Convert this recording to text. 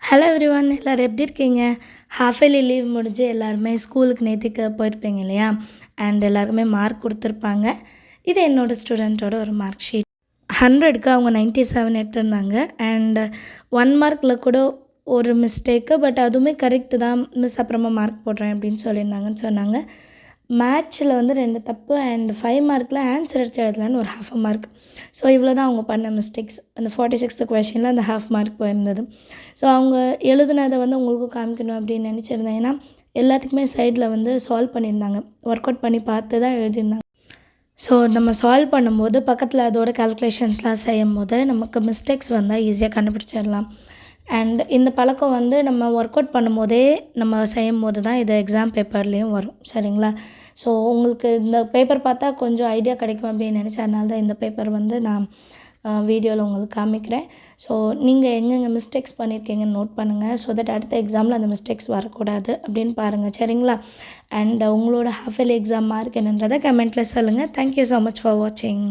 Hello everyone, எல்லோரும் எப்படி இருக்கீங்க? ஹாஃப் இயர்லி லீவ் முடிஞ்சு எல்லாருமே ஸ்கூலுக்கு நேத்திக்கு போயிருப்பீங்க இல்லையா? அண்ட் எல்லாருமே மார்க் கொடுத்துருப்பாங்க. இது என்னோடய ஸ்டூடெண்ட்டோட ஒரு மார்க் ஷீட். 100க்கு அவங்க 97 எடுத்திருந்தாங்க. அண்ட் 1 மார்க்கில் கூட ஒரு மிஸ்டேக்கு, பட் அதுவுமே கரெக்டு தான் மிஸ், அப்புறமா மார்க் போடுறேன் அப்படின்னு சொல்லியிருந்தாங்கன்னு சொன்னாங்க. மேட்ச்சில் வந்து 2 தப்பு அண்ட் 5 மார்க்கில் ஆன்சர் எடுத்து எழுதலான்னு ஒரு ½ மார்க். ஸோ இவ்வளோ தான் அவங்க பண்ண மிஸ்டேக்ஸ். அந்த 46th கொஷனில் அந்த ½ மார்க் போயிருந்தது. ஸோ அவங்க எழுதுனதை வந்து உங்களுக்கும் காமிக்கணும் அப்படின்னு நினச்சிருந்தேன். ஏன்னா எல்லாத்துக்குமே சைடில் வந்து சால்வ் பண்ணியிருந்தாங்க, ஒர்க் அவுட் பண்ணி பார்த்து தான் எழுதியிருந்தாங்க. ஸோ நம்ம சால்வ் பண்ணும்போது பக்கத்தில் அதோட கால்குலேஷன்ஸ்லாம் செய்யும் போது நமக்கு மிஸ்டேக்ஸ் வந்தால் ஈஸியாக கண்டுபிடிச்சிடலாம். அண்ட் இந்த பழக்கம் வந்து நம்ம ஒர்க் அவுட் பண்ணும்போதே நம்ம செய்யும் போது தான் இது எக்ஸாம் பேப்பர்லேயும் வரும், சரிங்களா? ஸோ உங்களுக்கு இந்த பேப்பர் பார்த்தா கொஞ்சம் ஐடியா கிடைக்கும் அப்படின்னு நினச்சேன். அதனால தான் இந்த பேப்பர் வந்து நான் வீடியோவில் உங்களுக்கு காமிக்கிறேன். ஸோ நீங்கள் எங்கெங்கே மிஸ்டேக்ஸ் பண்ணியிருக்கீங்கன்னு நோட் பண்ணுங்கள். ஸோ தட் அடுத்த எக்ஸாமில் அந்த மிஸ்டேக்ஸ் வரக்கூடாது அப்படின்னு பாருங்கள், சரிங்களா? அண்ட் உங்களோட ஹாஃப் இயர்லி எக்ஸாம் மார்க் என்னன்றதை கமெண்ட்டில் சொல்லுங்கள். தேங்க்யூ ஸோ மச் ஃபார் வாட்சிங்.